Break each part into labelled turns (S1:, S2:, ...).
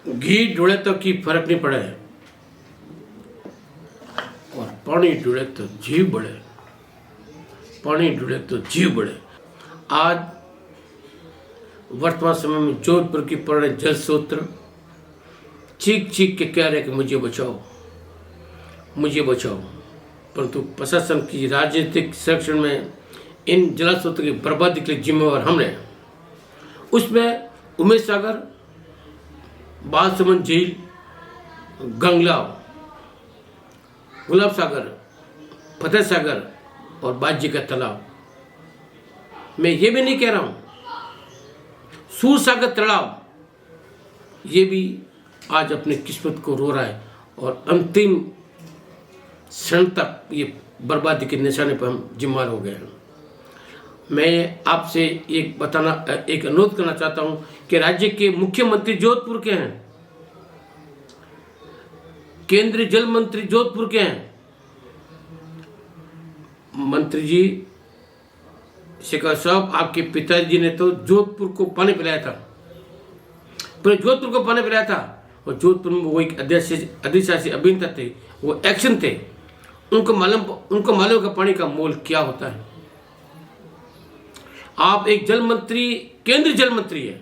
S1: घी ढूंढे तो की फर्क नहीं पड़े और पानी ढूंढे तो जीव बढ़े, पानी ढूंढे तो जीव बढ़े। आज वर्तमान समय में जोधपुर की पड़ रहे जल स्रोत चीख चीख के कह रहे कि मुझे बचाओ, मुझे बचाओ, परंतु प्रशासन की राजनीतिक संरक्षण में इन जल स्रोतों की बर्बादी के लिए जिम्मेवार हमने। उसमें उमेश सागर, बालसमंद झील, गंगलाव, गुलाब सागर, फतेह सागर और बाजी का तालाब। मैं ये भी नहीं कह रहा हूँ सूर सागर तालाब ये भी आज अपनी किस्मत को रो रहा है और अंतिम क्षण तक ये बर्बादी के निशाने पर हम जिम्मेदार हो गए हैं। मैं आपसे एक अनुरोध करना चाहता हूं कि राज्य के मुख्यमंत्री जोधपुर के हैं, केंद्रीय जल मंत्री जोधपुर के हैं। मंत्री जी शेखर साहब, आपके पिताजी ने तो जोधपुर को पानी पिलाया था, पूरे जोधपुर को पानी पिलाया था और जोधपुर में वो एक अधिशासी अभियंता थे, वो एक्शन थे, उनको मालूम का पानी का मोल क्या होता है। आप एक जल मंत्री, केंद्रीय जल मंत्री है,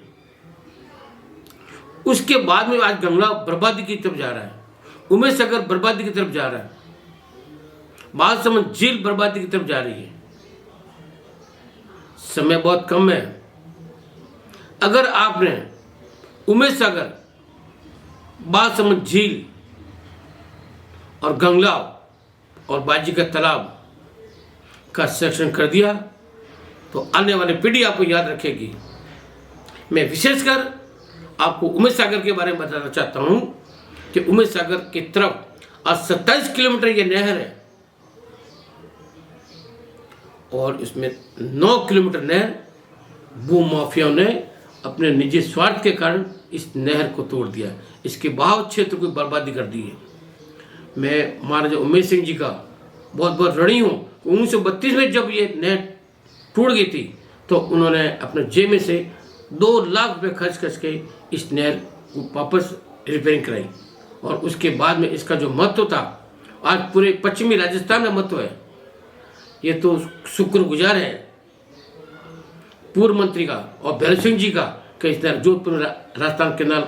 S1: उसके बाद में आज गंगा बर्बादी की तरफ जा रहा है, उमेश सागर बर्बादी की तरफ जा रहा है, बालसमंद झील बर्बादी की तरफ जा रही है। समय बहुत कम है। अगर आपने उमेश सागर, बालसमंद झील और गंगलाव और बाजी का तालाब का संरक्षण कर दिया तो आने वाली पीढ़ी आपको याद रखेगी। मैं विशेषकर आपको उमेश सागर के बारे में बताना चाहता हूं कि उमेश सागर की तरफ आज 27 किलोमीटर ये नहर है और इसमें 9 किलोमीटर नहर भूमाफियाओं ने अपने निजी स्वार्थ के कारण इस नहर को तोड़ दिया, इसके बहाव क्षेत्र को बर्बादी कर दी है। मैं महाराजा उमेश सिंह जी का बहुत बहुत ऋणी हूँ। 1932 में जब ये नहर टूट गई थी तो उन्होंने अपने जेब में से 2 लाख रुपये खर्च के इस नहर को वापस रिपेयरिंग कराई और उसके बाद में इसका जो महत्व था आज पूरे पश्चिमी राजस्थान में महत्व है। ये तो शुक्रगुजार है पूर्व मंत्री का और भैरव सिंह जी का कि इस तरह जोधपुर में राजस्थान केनाल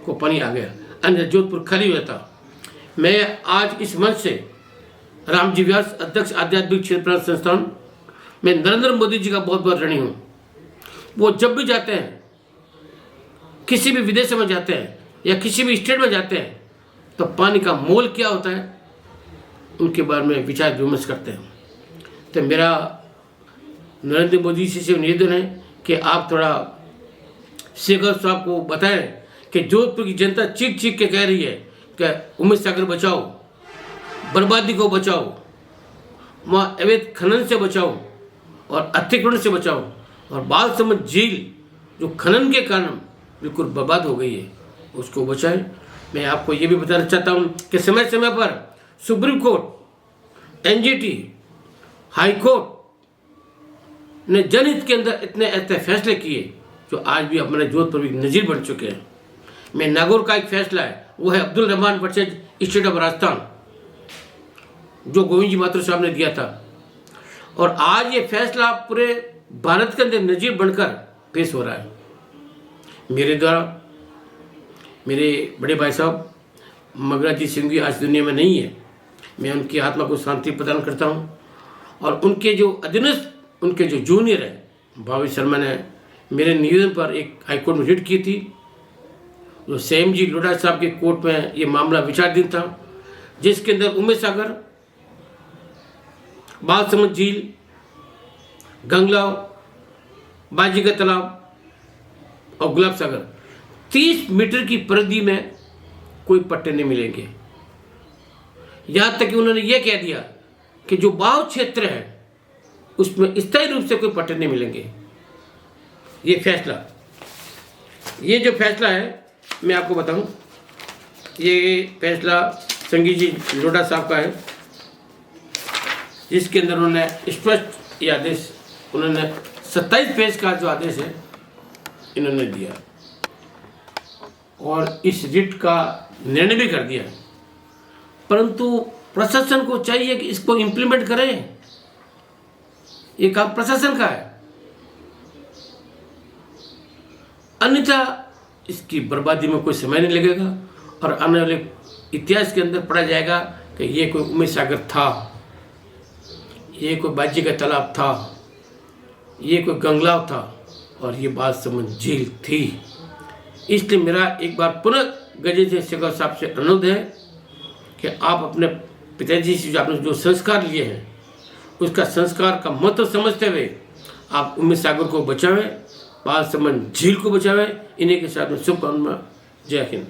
S1: को पानी आ गया, अन्य जोधपुर खाली हुआ था। मैं आज इस मंच से रामजी व्यास, अध्यक्ष आध्यात्मिक क्षेत्र संस्थान, मैं नरेंद्र मोदी जी का बहुत बहुत ऋणी हूँ। वो जब भी जाते हैं, किसी भी विदेश में जाते हैं या किसी भी स्टेट में जाते हैं तो पानी का मोल क्या होता है उनके बारे में विचार विमर्श करते हैं। तो मेरा नरेंद्र मोदी जी से निवेदन है कि आप थोड़ा शेखर साहब को बताएं कि जोधपुर की जनता चीख चीख के कह रही है कि उमेश सागर बचाओ, बर्बादी को बचाओ, वहाँ अवैध खनन से बचाओ और अतिक्रमण से बचाओ और बालसमंद झील जो खनन के कारण बिल्कुल बर्बाद हो गई है उसको बचाएं। मैं आपको ये भी बताना चाहता हूँ कि समय समय पर supreme court, NGT, high court ने जनहित के अंदर इतने ऐसे फैसले किए जो आज भी हमारे जोधपुर भी नज़ीर बन चुके हैं। मैं नागौर का एक फैसला है, वो है Abdul Rahman versus state of Rajasthan, जो गोविंद जी माथुर साहब ने दिया था और आज ये फैसला पूरे भारत के अंदर नज़ीर बनकर पेश हो रहा है। मेरे द्वारा मेरे बड़े भाई साहब मगराजी सिंह आज दुनिया में नहीं है, मैं उनकी आत्मा को शांति प्रदान करता हूँ और उनके जो अधीनस्थ, उनके जो जूनियर है भावी शर्मा ने मेरे निवेदन पर एक हाईकोर्ट में रिट की थी, जो सेम जी लोढ़ा साहब के कोर्ट में ये मामला विचाराधीन था, जिसके अंदर उमेश सागर, बालसमंद झील, गंगलाव, बाजी का तालाब और गुलाब सागर 30 मीटर की परिधि में कोई पट्टे नहीं मिलेंगे। यहाँ तक कि उन्होंने ये कह दिया कि जो बहाव क्षेत्र है उसमें स्थायी रूप से कोई पट्टे नहीं मिलेंगे। ये जो फैसला है मैं आपको बताऊं, ये फैसला संगीत जी लोढ़ा साहब का है, जिसके अंदर उन्होंने स्पष्ट ये आदेश, उन्होंने 27 पेज का जो आदेश है इन्होंने दिया। और इस रिट का निर्णय भी कर दिया, परंतु प्रशासन को चाहिए कि इसको इम्प्लीमेंट करें। ये काम प्रशासन का है, अन्यथा इसकी बर्बादी में कोई समय नहीं लगेगा और आने वाले इतिहास के अंदर पढ़ा जाएगा कि ये कोई उमेश सागर था, ये कोई बाजी का तालाब था, ये कोई गंगलाव था और ये बालसमंद झील थी। इसलिए मेरा एक बार पुनः गजेंद्र सिंह शेखावत साहब से अनुरोध है कि आप अपने पिताजी से जो आपने जो संस्कार लिए हैं उसका संस्कार का महत्व समझते हुए आप उमेश सागर को बचावें, बालसमंद झील को बचावें। इन्हीं के साथ में शुभकामना। जय हिंद।